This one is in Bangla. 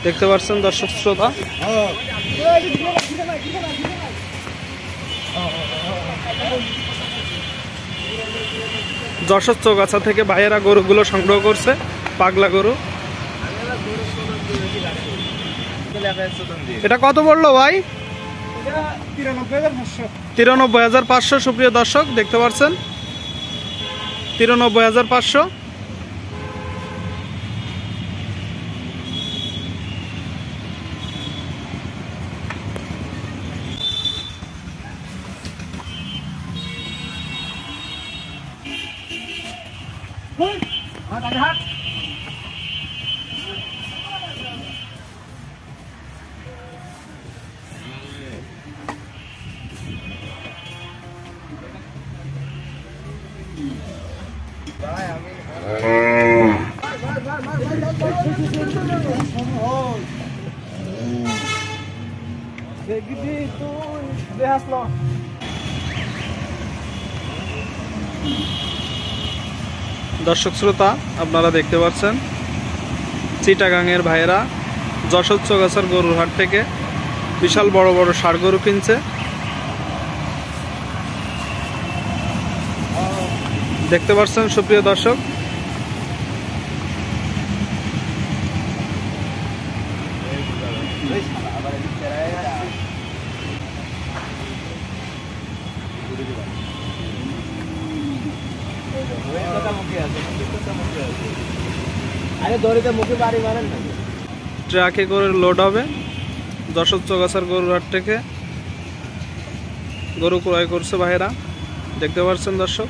দেখতে পাচ্ছেন দর্শক শ্রোতা, যশোর চৌগাছা থেকে ভাইয়েরা গরুগুলো সংগ্রহ করছে, পাগলা গরু। এটা কত পড়লো ভাই? 93,500। সুপ্রিয় দর্শক দেখতে পাচ্ছেন 93,500। দর্শক শ্রোতা আপনারা দেখতে পাচ্ছেন চিটাগাংয়ের ভাইয়েরা যশোর চৌগাছার গরুর হাট থেকে বিশাল বড় বড় ষাঁড় গরু কিনছে। দেখতে পাচ্ছেন সুপ্রিয় দর্শক, ট্রাকে করে লোড হবে। যশোর চৌগাছার গরুর হাট থেকে গরু ক্রয় করছে ভাইয়েরা, দেখতে পাচ্ছেন দর্শক।